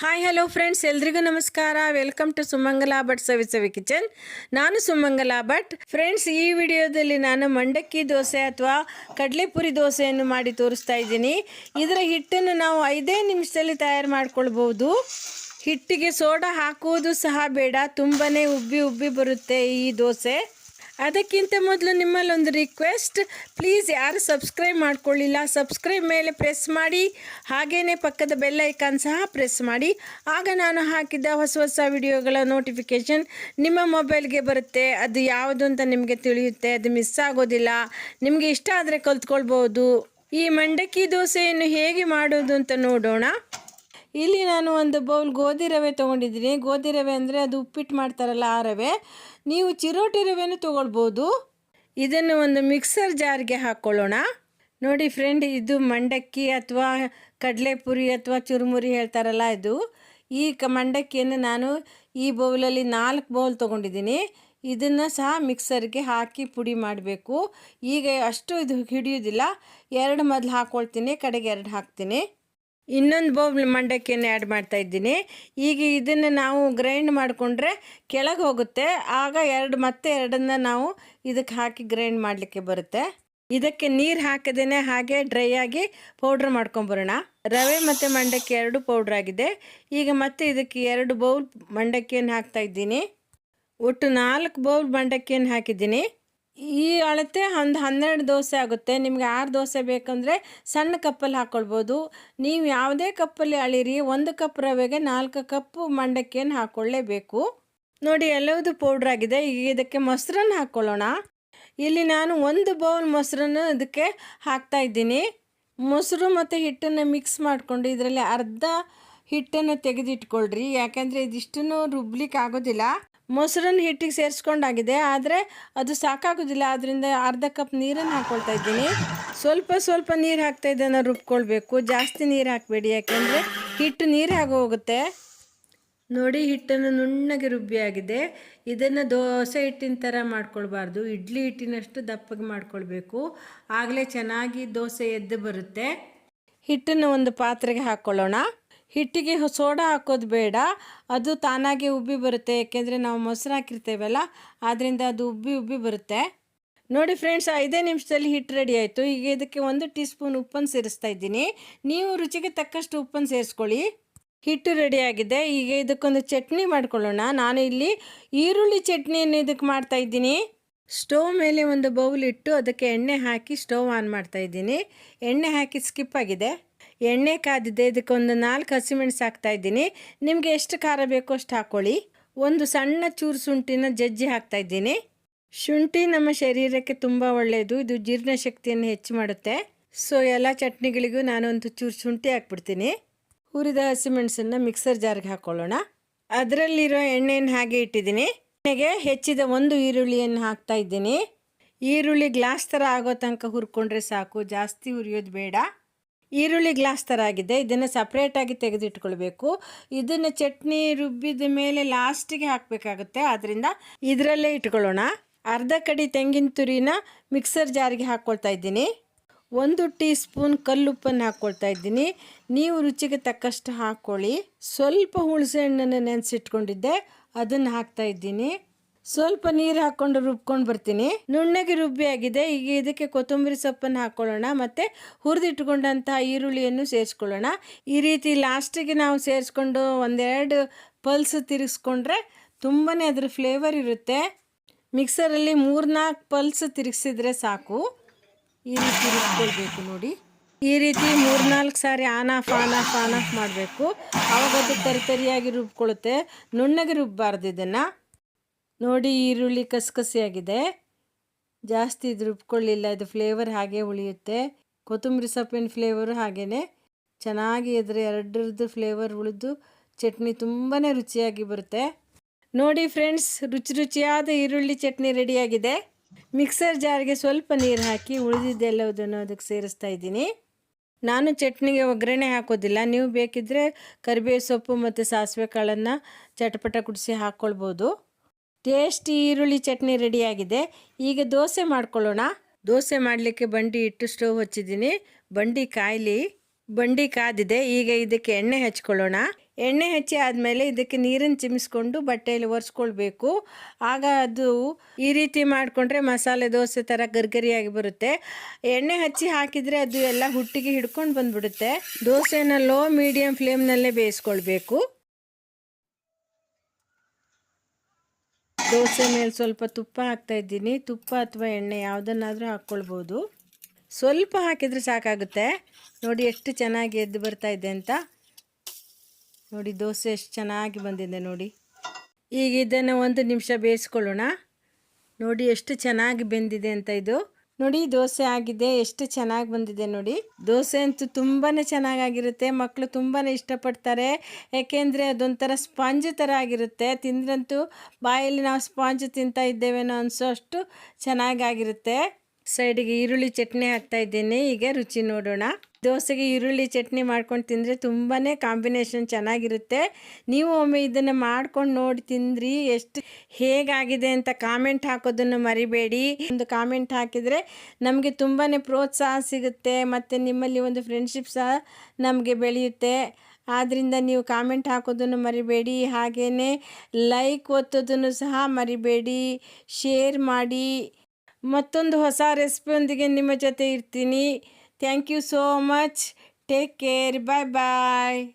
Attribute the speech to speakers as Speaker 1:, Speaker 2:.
Speaker 1: Hi hello friends, ಎಲ್ರಿಗೂ ನಮಸ್ಕಾರ. Welcome to Sumangala Bhat Savi kitchen. ನಾನು ಸುಮಂಗಲ ಭಟ್. ಫ್ರೆಂಡ್ಸ್, ಈ ವಿಡಿಯೋದಲ್ಲಿ ನಾನು ಮಂಡಕ್ಕಿ ದೋಸೆ ಅಥವಾ ಕಡಲೆಪುರಿ ದೋಸೆಯನ್ನು ಮಾಡಿ ತೋರಿಸ್ತಾ ಇದ್ದೀನಿ. ಇದರ ಹಿಟ್ಟನ್ನು ನಾವು 5 ನಿಮಿಷದಲ್ಲಿ ತಯಾರು ಮಾಡ್ಕೊಳ್ಬೋದು. ಹಿಟ್ಟಿಗೆ ಸೋಡಾ ಹಾಕುವುದು ಸಹ ಬೇಡ, ತುಂಬಾ ಉಬ್ಬಿ ಬರುತ್ತೆ ಈ ದೋಸೆ. ಅದಕ್ಕಿಂತ ಮೊದಲು ನಿಮ್ಮಲ್ಲೊಂದು ರಿಕ್ವೆಸ್ಟ್, ಪ್ಲೀಸ್ ಯಾರು ಸಬ್ಸ್ಕ್ರೈಬ್ ಮಾಡ್ಕೊಳ್ಳಿಲ್ಲ ಸಬ್ಸ್ಕ್ರೈಬ್ ಮೇಲೆ ಪ್ರೆಸ್ ಮಾಡಿ, ಹಾಗೆಯೇ ಪಕ್ಕದ ಬೆಲ್ ಐಕಾನ್ ಸಹ ಪ್ರೆಸ್ ಮಾಡಿ. ಆಗ ನಾನು ಹಾಕಿದ ಹೊಸ ವಿಡಿಯೋಗಳ ನೋಟಿಫಿಕೇಷನ್ ನಿಮ್ಮ ಮೊಬೈಲ್ಗೆ ಬರುತ್ತೆ. ಅದು ಯಾವುದು ಅಂತ ನಿಮಗೆ ತಿಳಿಯುತ್ತೆ, ಅದು ಮಿಸ್ ಆಗೋದಿಲ್ಲ. ನಿಮಗೆ ಇಷ್ಟ ಆದರೆ ಕಲ್ತ್ಕೊಳ್ಬೋದು. ಈ ಮಂಡಕ್ಕಿ ದೋಸೆಯನ್ನು ಹೇಗೆ ಮಾಡೋದು ಅಂತ ನೋಡೋಣ. ಇಲ್ಲಿ ನಾನು ಒಂದು ಬೌಲ್ ಗೋಧಿ ರವೆ ತೊಗೊಂಡಿದ್ದೀನಿ. ಗೋಧಿ ರವೆ ಅಂದರೆ ಅದು ಉಪ್ಪಿಟ್ಟು ಮಾಡ್ತಾರಲ್ಲ ಆ ರವೆ. ನೀವು ಚಿರೋಟಿ ರವೆನೂ ತೊಗೊಳ್ಬೋದು. ಇದನ್ನು ಒಂದು ಮಿಕ್ಸರ್ ಜಾರ್ಗೆ ಹಾಕ್ಕೊಳ್ಳೋಣ. ನೋಡಿ ಫ್ರೆಂಡ್, ಇದು ಮಂಡಕ್ಕಿ ಅಥವಾ ಕಡಲೆಪುರಿ ಅಥವಾ ಚುರುಮುರಿ ಹೇಳ್ತಾರಲ್ಲ ಇದು. ಈ ಮಂಡಕ್ಕಿಯನ್ನು ನಾನು ಈ ಬೌಲಲ್ಲಿ 4 ಬೌಲ್ ತೊಗೊಂಡಿದ್ದೀನಿ. ಇದನ್ನು ಸಹ ಮಿಕ್ಸರ್ಗೆ ಹಾಕಿ ಪುಡಿ ಮಾಡಬೇಕು. ಈಗ ಅಷ್ಟು ಇದು ಹಿಡಿಯೋದಿಲ್ಲ. 2 ಮೊದಲು ಹಾಕ್ಕೊಳ್ತೀನಿ, ಕಡೆಗೆ 2 ಹಾಕ್ತೀನಿ. ಇನ್ನೊಂದು ಬೌಲ್ ಮಂಡಕ್ಕಿಯನ್ನು ಆ್ಯಡ್ ಮಾಡ್ತಾ ಇದ್ದೀನಿ. ಈಗ ಇದನ್ನು ನಾವು ಗ್ರೈಂಡ್ ಮಾಡಿಕೊಂಡ್ರೆ ಕೆಳಗೆ ಹೋಗುತ್ತೆ. ಆಗ ಮತ್ತೆ ಎರಡನ್ನು ನಾವು ಇದಕ್ಕೆ ಹಾಕಿ ಗ್ರೈಂಡ್ ಮಾಡಲಿಕ್ಕೆ ಬರುತ್ತೆ. ಇದಕ್ಕೆ ನೀರು ಹಾಕದೇ ಹಾಗೆ ಡ್ರೈ ಆಗಿ ಪೌಡ್ರ್ ಮಾಡ್ಕೊಂಬರೋಣ. ರವೆ ಮತ್ತು ಮಂಡಕ್ಕಿ 2 ಪೌಡ್ರ್ ಆಗಿದೆ. ಈಗ ಮತ್ತೆ ಇದಕ್ಕೆ 2 ಬೌಲ್ ಮಂಡಕ್ಕಿಯನ್ನು ಹಾಕ್ತಾ ಇದ್ದೀನಿ. ಒಟ್ಟು 4 ಬೌಲ್ ಮಂಡಕ್ಕಿಯನ್ನು ಹಾಕಿದ್ದೀನಿ. ಈ ಅಳತೆ ಒಂದು 12 ದೋಸೆ ಆಗುತ್ತೆ. ನಿಮಗೆ 6 ದೋಸೆ ಬೇಕಂದರೆ ಸಣ್ಣ ಕಪ್ಪಲ್ಲಿ ಹಾಕ್ಕೊಳ್ಬೋದು. ನೀವು ಯಾವುದೇ ಕಪ್ಪಲ್ಲಿ ಅಳಿರಿ, 1 ಕಪ್ ರವೆಗೆ 4 ಕಪ್ಪು ಮಂಡಕ್ಕಿಯನ್ನು ಹಾಕ್ಕೊಳ್ಳೇಬೇಕು. ನೋಡಿ, ಎಲ್ಲವೂ ಪೌಡ್ರ್ ಆಗಿದೆ. ಈಗ ಇದಕ್ಕೆ ಮೊಸರನ್ನು ಹಾಕ್ಕೊಳ್ಳೋಣ. ಇಲ್ಲಿ ನಾನು 1 ಬೌಲ್ ಮೊಸರನ್ನು ಇದಕ್ಕೆ ಹಾಕ್ತಾ ಇದ್ದೀನಿ. ಮೊಸರು ಮತ್ತು ಹಿಟ್ಟನ್ನು ಮಿಕ್ಸ್ ಮಾಡಿಕೊಂಡು ಇದರಲ್ಲಿ ಅರ್ಧ ಹಿಟ್ಟನ್ನು ತೆಗೆದಿಟ್ಕೊಳ್ರಿ. ಯಾಕೆಂದರೆ ಇದಿಷ್ಟನ್ನು ರುಬ್ಲಿಕ್ಕೆ ಆಗೋದಿಲ್ಲ. ಮೊಸರನ್ನು ಹಿಟ್ಟಿಗೆ ಸೇರಿಸ್ಕೊಂಡಾಗಿದೆ, ಆದರೆ ಅದು ಸಾಕಾಗೋದಿಲ್ಲ. ಅದರಿಂದ ಅರ್ಧ ಕಪ್ ನೀರನ್ನು ಹಾಕ್ಕೊಳ್ತಾ ಇದ್ದೀನಿ. ಸ್ವಲ್ಪ ನೀರು ಹಾಕ್ತಾ ಇದನ್ನು ರುಬ್ಕೊಳ್ಬೇಕು. ಜಾಸ್ತಿ ನೀರು ಹಾಕಬೇಡಿ, ಯಾಕೆಂದರೆ ಹಿಟ್ಟು ನೀರಾಗಿ ಹೋಗುತ್ತೆ. ನೋಡಿ, ಹಿಟ್ಟನ್ನು ನುಣ್ಣಗೆ ರುಬ್ಬಿ ಆಗಿದೆ. ಇದನ್ನು ದೋಸೆ ಹಿಟ್ಟಿನ ಥರ ಮಾಡ್ಕೊಳ್ಬಾರ್ದು, ಇಡ್ಲಿ ಹಿಟ್ಟಿನಷ್ಟು ದಪ್ಪಗೆ ಮಾಡ್ಕೊಳ್ಬೇಕು. ಆಗಲೇ ಚೆನ್ನಾಗಿ ದೋಸೆ ಎದ್ದು ಬರುತ್ತೆ. ಹಿಟ್ಟನ್ನು ಒಂದು ಪಾತ್ರೆಗೆ ಹಾಕ್ಕೊಳ್ಳೋಣ. ಹಿಟ್ಟಿಗೆ ಸೋಡಾ ಹಾಕೋದು ಬೇಡ, ಅದು ತಾನಾಗೆ ಉಬ್ಬಿ ಬರುತ್ತೆ. ಏಕೆಂದರೆ ನಾವು ಮೊಸರು ಹಾಕಿರ್ತೇವಲ್ಲ, ಆದ್ದರಿಂದ ಅದು ಉಬ್ಬಿ ಬರುತ್ತೆ. ನೋಡಿ ಫ್ರೆಂಡ್ಸ್, 5 ನಿಮಿಷದಲ್ಲಿ ಹಿಟ್ಟು ರೆಡಿ ಆಯಿತು. ಈಗ ಇದಕ್ಕೆ 1 ಟೀ ಸ್ಪೂನ್ ಉಪ್ಪನ್ನು ಸೇರಿಸ್ತಾ ಇದ್ದೀನಿ. ನೀವು ರುಚಿಗೆ ತಕ್ಕಷ್ಟು ಉಪ್ಪನ್ನು ಸೇರಿಸ್ಕೊಳ್ಳಿ. ಹಿಟ್ಟು ರೆಡಿಯಾಗಿದೆ. ಈಗ ಇದಕ್ಕೊಂದು ಚಟ್ನಿ ಮಾಡ್ಕೊಳ್ಳೋಣ. ನಾನು ಇಲ್ಲಿ ಈರುಳ್ಳಿ ಚಟ್ನಿಯನ್ನು ಇದಕ್ಕೆ ಮಾಡ್ತಾ ಇದ್ದೀನಿ. ಸ್ಟವ್ ಮೇಲೆ ಒಂದು ಬೌಲ್ ಇಟ್ಟು ಅದಕ್ಕೆ ಎಣ್ಣೆ ಹಾಕಿ ಸ್ಟವ್ ಆನ್ ಮಾಡ್ತಾ ಇದ್ದೀನಿ. ಎಣ್ಣೆ ಹಾಕಿ ಸ್ಕಿಪ್ ಆಗಿದೆ. ಎಣ್ಣೆ ಕಾದಿದೆ. ಇದಕ್ಕೊಂದು 4 ಹಸಿಮೆಣಸು ಹಾಕ್ತಾ ಇದ್ದೀನಿ. ನಿಮಗೆ ಎಷ್ಟು ಖಾರ ಬೇಕೋ ಅಷ್ಟು ಹಾಕ್ಕೊಳ್ಳಿ. ಒಂದು ಸಣ್ಣ ಚೂರು ಶುಂಠಿನ ಜಜ್ಜಿ ಹಾಕ್ತಾ ಇದ್ದೀನಿ. ಶುಂಠಿ ನಮ್ಮ ಶರೀರಕ್ಕೆ ತುಂಬ ಒಳ್ಳೆಯದು. ಇದು ಜೀರ್ಣಶಕ್ತಿಯನ್ನು ಹೆಚ್ಚು ಮಾಡುತ್ತೆ. ಸೊ ಎಲ್ಲ ಚಟ್ನಿಗಳಿಗೂ ನಾನೊಂದು ಚೂರು ಶುಂಠಿ ಹಾಕ್ಬಿಡ್ತೀನಿ. ಹುರಿದ ಹಸಿಮೆಣಸನ್ನು ಮಿಕ್ಸರ್ ಜಾರ್ಗೆ ಹಾಕ್ಕೊಳ್ಳೋಣ. ಅದರಲ್ಲಿರೋ ಎಣ್ಣೆಯನ್ನು ಹಾಗೆ ಇಟ್ಟಿದ್ದೀನಿ. ಎಣ್ಣೆಗೆ ಹೆಚ್ಚಿದ 1 ಈರುಳ್ಳಿಯನ್ನು ಹಾಕ್ತಾ ಇದ್ದೀನಿ. ಈರುಳ್ಳಿ ಗ್ಲಾಸ್ ಥರ ಆಗೋ ತನಕ ಹುರ್ಕೊಂಡ್ರೆ ಸಾಕು, ಜಾಸ್ತಿ ಹುರಿಯೋದು ಬೇಡ. ಈರುಳ್ಳಿ ಗ್ಲಾಸ್ ಥರ ಆಗಿದೆ. ಇದನ್ನು ಸಪ್ರೇಟಾಗಿ ತೆಗೆದಿಟ್ಕೊಳ್ಬೇಕು. ಇದನ್ನು ಚಟ್ನಿ ರುಬ್ಬಿದ ಮೇಲೆ ಲಾಸ್ಟಿಗೆ ಹಾಕಬೇಕಾಗುತ್ತೆ, ಆದ್ದರಿಂದ ಇದರಲ್ಲೇ ಇಟ್ಕೊಳ್ಳೋಣ. ಅರ್ಧ ಕಡಿ ತೆಂಗಿನ ತುರಿನ ಮಿಕ್ಸರ್ ಜಾರಿಗೆ ಹಾಕ್ಕೊಳ್ತಾ ಇದ್ದೀನಿ. 1 ಟೀ ಸ್ಪೂನ್ ಕಲ್ಲುಪ್ಪನ್ನು ಹಾಕ್ಕೊಳ್ತಾ ಇದ್ದೀನಿ. ನೀವು ರುಚಿಗೆ ತಕ್ಕಷ್ಟು ಹಾಕ್ಕೊಳ್ಳಿ. ಸ್ವಲ್ಪ ಹುಣಸೆ ಹಣ್ಣನ್ನು ನೆನೆಸಿಟ್ಕೊಂಡಿದ್ದೆ, ಅದನ್ನು ಹಾಕ್ತಾ ಇದ್ದೀನಿ. ಸ್ವಲ್ಪ ನೀರು ಹಾಕ್ಕೊಂಡು ರುಬ್ಕೊಂಡು ಬರ್ತೀನಿ. ನುಣ್ಣಗೆ ರುಬ್ಬಿ ಆಗಿದೆ. ಈಗ ಇದಕ್ಕೆ ಕೊತ್ತಂಬರಿ ಸೊಪ್ಪನ್ನು ಹಾಕ್ಕೊಳ್ಳೋಣ. ಮತ್ತು ಹುರಿದಿಟ್ಕೊಂಡಂತಹ ಈರುಳ್ಳಿಯನ್ನು ಸೇರಿಸ್ಕೊಳ್ಳೋಣ. ಈ ರೀತಿ ಲಾಸ್ಟಿಗೆ ನಾವು ಸೇರಿಸ್ಕೊಂಡು 1-2 ಪಲ್ಸ್ ತಿರುಗಿಸ್ಕೊಂಡ್ರೆ ತುಂಬಾ ಅದರ ಫ್ಲೇವರ್ ಇರುತ್ತೆ. ಮಿಕ್ಸರಲ್ಲಿ 3-4 ಪಲ್ಸ್ ತಿರುಗಿಸಿದ್ರೆ ಸಾಕು. ಈ ರೀತಿ ರುಬ್ಕೊಳ್ಬೇಕು. ನೋಡಿ, ಈ ರೀತಿ 3-4 ಸಾರಿ ಆನ್ ಆಫ್ ಮಾಡಬೇಕು. ಆವಾಗ ಅದು ತರಿಯಾಗಿ ರುಬ್ಕೊಳ್ಳುತ್ತೆ. ನುಣ್ಣಗೆ ರುಬ್ಬಾರ್ದು ಇದನ್ನು. ನೋಡಿ, ಈರುಳ್ಳಿ ಕಸಕಸಿಯಾಗಿದೆ. ಜಾಸ್ತಿ ಇದು ರುಬ್ಕೊಳ್ಳಿಲ್ಲ, ಇದು ಫ್ಲೇವರ್ ಹಾಗೆ ಉಳಿಯುತ್ತೆ. ಕೊತ್ತಂಬರಿ ಸೊಪ್ಪಿನ ಫ್ಲೇವರು ಹಾಗೇ ಚೆನ್ನಾಗಿ ಇದರ 2ರದ್ದು ಫ್ಲೇವರ್ ಉಳಿದು ಚಟ್ನಿ ತುಂಬಾ ರುಚಿಯಾಗಿ ಬರುತ್ತೆ. ನೋಡಿ ಫ್ರೆಂಡ್ಸ್, ರುಚಿಯಾದ ಈರುಳ್ಳಿ ಚಟ್ನಿ ರೆಡಿಯಾಗಿದೆ. ಮಿಕ್ಸರ್ ಜಾರ್ಗೆ ಸ್ವಲ್ಪ ನೀರು ಹಾಕಿ ಉಳಿದಿದ್ದೆಲ್ಲದನ್ನು ಅದಕ್ಕೆ ಸೇರಿಸ್ತಾ ಇದ್ದೀನಿ. ನಾನು ಚಟ್ನಿಗೆ ಒಗ್ಗರಣೆ ಹಾಕೋದಿಲ್ಲ. ನೀವು ಬೇಕಿದ್ದರೆ ಕರಿಬೇವು ಸೊಪ್ಪು ಮತ್ತು ಸಾಸಿವೆ ಕಾಳನ್ನು ಚಟಪಟ ಕುಡಿಸಿ ಹಾಕ್ಕೊಳ್ಬೋದು. ಟೇಸ್ಟಿ ಈರುಳ್ಳಿ ಚಟ್ನಿ ರೆಡಿಯಾಗಿದೆ. ಈಗ ದೋಸೆ ಮಾಡ್ಕೊಳ್ಳೋಣ. ದೋಸೆ ಮಾಡಲಿಕ್ಕೆ ಬಂಡಿ ಇಟ್ಟು ಸ್ಟವ್ ಹಚ್ಚಿದ್ದೀನಿ. ಬಂಡಿ ಕಾದಿದೆ. ಈಗ ಇದಕ್ಕೆ ಎಣ್ಣೆ ಹಚ್ಕೊಳ್ಳೋಣ. ಎಣ್ಣೆ ಹಚ್ಚಿ ಆದಮೇಲೆ ಇದಕ್ಕೆ ನೀರನ್ನು ಚಿಮ್ಮಿಸ್ಕೊಂಡು ಬಟ್ಟೆಯಲ್ಲಿ ಒರೆಸ್ಕೊಳ್ಬೇಕು. ಆಗ ಅದು ಈ ರೀತಿ ಮಾಡಿಕೊಂಡ್ರೆ ಮಸಾಲೆ ದೋಸೆ ಥರ ಗರ್ಗರಿಯಾಗಿ ಬರುತ್ತೆ. ಎಣ್ಣೆ ಹಚ್ಚಿ ಹಾಕಿದರೆ ಅದು ಎಲ್ಲ ಹುಟ್ಟಿಗೆ ಹಿಡ್ಕೊಂಡು ಬಂದುಬಿಡುತ್ತೆ. ದೋಸೆನ ಲೋ ಮೀಡಿಯಮ್ ಫ್ಲೇಮ್ನಲ್ಲೇ ಬೇಯಿಸ್ಕೊಳ್ಬೇಕು. ದೋಸೆ ಮೇಲೆ ಸ್ವಲ್ಪ ತುಪ್ಪ ಹಾಕ್ತಾಯಿದ್ದೀನಿ. ತುಪ್ಪ ಅಥವಾ ಎಣ್ಣೆ ಯಾವುದನ್ನಾದರೂ ಹಾಕ್ಕೊಳ್ಬೋದು. ಸ್ವಲ್ಪ ಹಾಕಿದರೆ ಸಾಕಾಗುತ್ತೆ. ನೋಡಿ ಎಷ್ಟು ಚೆನ್ನಾಗಿ ಎದ್ದು ಬರ್ತಾ ಇದೆ ಅಂತ. ನೋಡಿ ದೋಸೆ ಎಷ್ಟು ಚೆನ್ನಾಗಿ ಬಂದಿದೆ ನೋಡಿ. ಈಗ ಇದನ್ನು 1 ನಿಮಿಷ ಬೇಯಿಸ್ಕೊಳ್ಳೋಣ. ನೋಡಿ ಎಷ್ಟು ಚೆನ್ನಾಗಿ ಬೆಂದಿದೆ ಅಂತ. ಇದು ನೋಡಿ ದೋಸೆ ಆಗಿದೆ, ಎಷ್ಟು ಚೆನ್ನಾಗಿ ಬಂದಿದೆ ನೋಡಿ. ದೋಸೆ ಅಂತೂ ತುಂಬಾ ಚೆನ್ನಾಗಿರುತ್ತೆ. ಮಕ್ಕಳು ತುಂಬಾ ಇಷ್ಟಪಡ್ತಾರೆ. ಯಾಕೆಂದರೆ ಅದೊಂಥರ ಸ್ಪಾಂಜ್ ಥರ ಆಗಿರುತ್ತೆ. ತಿಂದ್ರಂತೂ ಬಾಯಲ್ಲಿ ನಾವು ಸ್ಪಾಂಜ್ ತಿಂತಾ ಇದ್ದೇವೇನೋ ಅನಿಸೋ ಅಷ್ಟು ಚೆನ್ನಾಗಿರುತ್ತೆ. ಸೈಡಿಗೆ ಈರುಳ್ಳಿ ಚಟ್ನಿ ಹಾಕ್ತಾ ಇದ್ದೀನಿ. ಈಗ ರುಚಿ ನೋಡೋಣ. ದೋಸೆಗೆ ಈರುಳ್ಳಿ ಚಟ್ನಿ ಮಾಡ್ಕೊಂಡು ತಿಂದರೆ ತುಂಬಾ ಕಾಂಬಿನೇಷನ್ ಚೆನ್ನಾಗಿರುತ್ತೆ. ನೀವು ಒಮ್ಮೆ ಇದನ್ನು ಮಾಡ್ಕೊಂಡು ನೋಡಿ ತಿಂದ್ರಿ ಎಷ್ಟು ಹೇಗಾಗಿದೆ ಅಂತ ಕಾಮೆಂಟ್ ಹಾಕೋದನ್ನು ಮರಿಬೇಡಿ. ಒಂದು ಕಾಮೆಂಟ್ ಹಾಕಿದರೆ ನಮಗೆ ತುಂಬಾ ಪ್ರೋತ್ಸಾಹ ಸಿಗುತ್ತೆ ಮತ್ತು ನಿಮ್ಮಲ್ಲಿ ಒಂದು ಫ್ರೆಂಡ್ಶಿಪ್ ಸಹ ನಮಗೆ ಬೆಳೆಯುತ್ತೆ. ಆದ್ದರಿಂದ ನೀವು ಕಾಮೆಂಟ್ ಹಾಕೋದನ್ನು ಮರಿಬೇಡಿ. ಹಾಗೆಯೇ ಲೈಕ್ ಒತ್ತೋದನ್ನು ಸಹ ಮರಿಬೇಡಿ. ಶೇರ್ ಮಾಡಿ. ಮತ್ತೊಂದು ಹೊಸ ರೆಸಿಪಿಯೊಂದಿಗೆ ನಿಮ್ಮ ಜೊತೆ ಇರ್ತೀನಿ. Thank you so much. Take care. Bye bye.